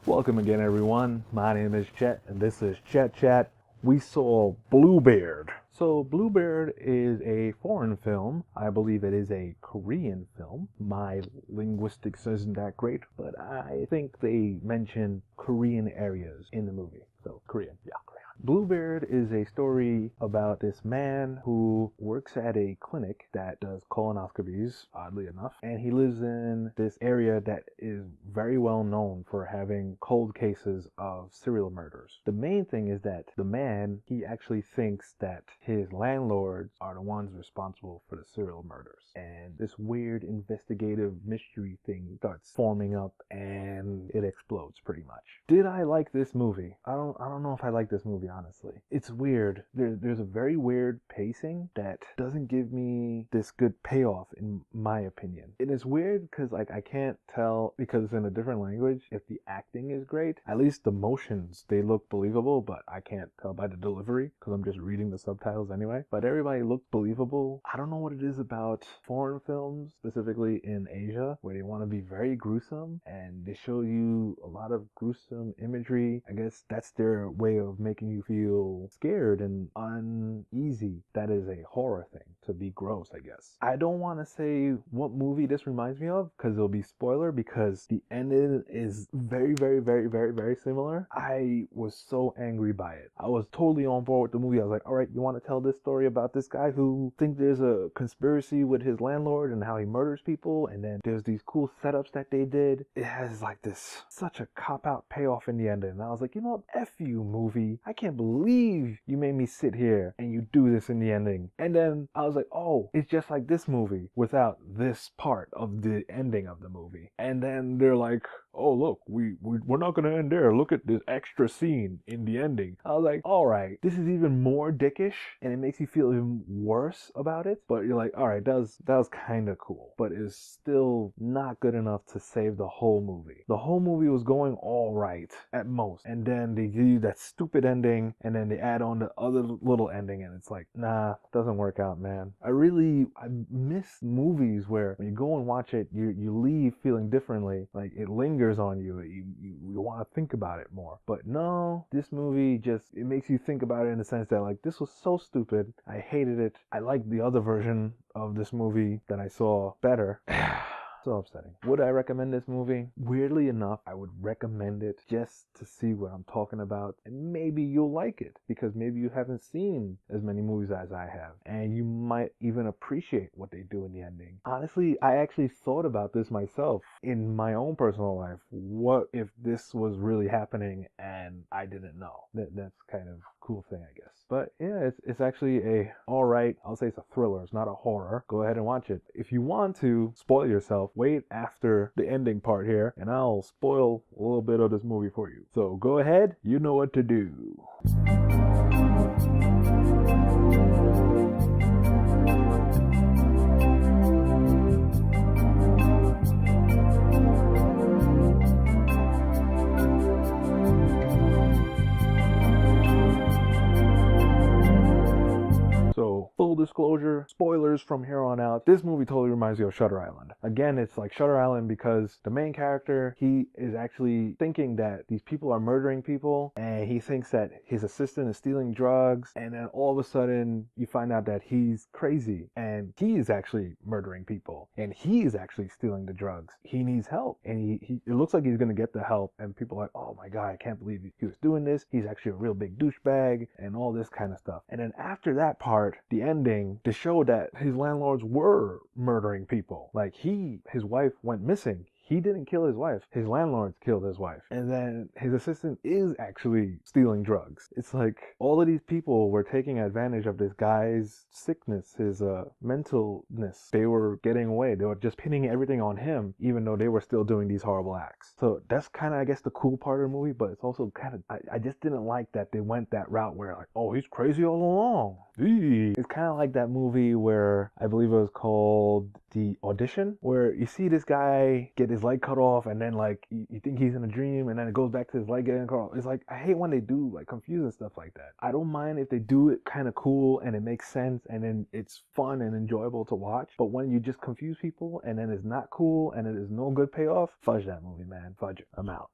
Welcome again, everyone. My name is Chet, and this is ChetChat. We saw Bluebeard. So Bluebeard is a foreign film. I believe it is a Korean film. My linguistics isn't that great, but I think they mention Korean areas in the movie. So Korean, yeah, Korean. Bluebeard is a story about this man who works at a clinic that does colonoscopies, oddly enough, and he lives in this area that is very well known for having cold cases of serial murders. The main thing is that the man, he actually thinks that his landlords are the ones responsible for the serial murders. And this weird investigative mystery thing starts forming up and it explodes pretty much. Did I like this movie? I don't know if I like this movie, honestly. It's weird. There's a very weird pacing that doesn't give me this good payoff, in my opinion. And it's weird because I can't tell, because it's in a different language, if the acting is great. At least the motions, they look believable, but I can't tell by the delivery because I'm just reading the subtitles anyway. But everybody looked believable. I don't know what it is about foreign films, specifically in Asia, where they want to be very gruesome and they show you a lot of gruesome imagery. I guess that's their way of making you feel scared and uneasy. That is a horror thing, to be gross, I guess. I don't want to say what movie this reminds me of because it'll be spoiler, because the ending is very similar. I was so angry by it. I was totally on board with the movie. I was like, all right, you want to tell this story about this guy who thinks there's a conspiracy with his landlord and how he murders people, and then there's these cool setups that they did. It has like this such a cop-out payoff in the ending. And I was like, you know what, F you, movie. I can't believe you made me sit here and you do this in the ending. And then I was like, oh, it's just like this movie without this part of the ending of the movie. And then they're like, oh, look, we're not gonna end there. Look at this extra scene in the ending. I was like, all right, this is even more dickish, and it makes you feel even worse about it. But you're like, all right, that was kind of cool, but it's still not good enough to save the whole movie. The whole movie was going all right at most, and then they give you that stupid ending, and then they add on the other little ending, and it's like, nah, doesn't work out, man. I miss movies where when you go and watch it, you leave feeling differently. Like, it lingers on you. You want to think about it more. But no, this movie it makes you think about it in the sense that, like, this was so stupid. I hated it. I liked the other version of this movie that I saw better. So upsetting. Would I recommend this movie? Weirdly enough, I would recommend it just to see what I'm talking about, and maybe you'll like it because maybe you haven't seen as many movies as I have, and you might even appreciate what they do in the ending. Honestly, I actually thought about this myself in my own personal life. What if this was really happening and I didn't know? That's kind of cool thing, I guess. But yeah, it's actually a alright, I'll say it's a thriller. It's not a horror. Go ahead and watch it. If you want to spoil yourself, wait after the ending part here, and I'll spoil a little bit of this movie for you. So go ahead, you know what to do. So, full disclosure, spoilers from here on out. This movie totally reminds me of Shutter Island. Again, it's like Shutter Island because the main character, he is actually thinking that these people are murdering people, and he thinks that his assistant is stealing drugs, and then all of a sudden you find out that he's crazy and he is actually murdering people and he is actually stealing the drugs. He needs help, and it looks like he's gonna get the help, and people are like, oh my god, I can't believe he was doing this. He's actually a real big douchebag and all this kind of stuff. And then after that part, the ending, to show that his landlords were murdering people. Like, his wife went missing. He didn't kill his wife. His landlords killed his wife. And then his assistant is actually stealing drugs. It's like all of these people were taking advantage of this guy's sickness, his mentalness. They were getting away. They were just pinning everything on him, even though they were still doing these horrible acts. So that's kind of, I guess, the cool part of the movie, but it's also kind of, I just didn't like that they went that route where, like, oh, he's crazy all along. Eee. It's kind of like that movie where, I believe it was called The Audition, where you see this guy get his leg cut off, and then, like, you think he's in a dream, and then it goes back to his leg getting cut off. It's like, I hate when they do, like, confusing stuff like that. I don't mind if they do it kind of cool and it makes sense and then it's fun and enjoyable to watch, but when you just confuse people and then it's not cool and it is no good payoff, fudge that movie, man. Fudge it. I'm out.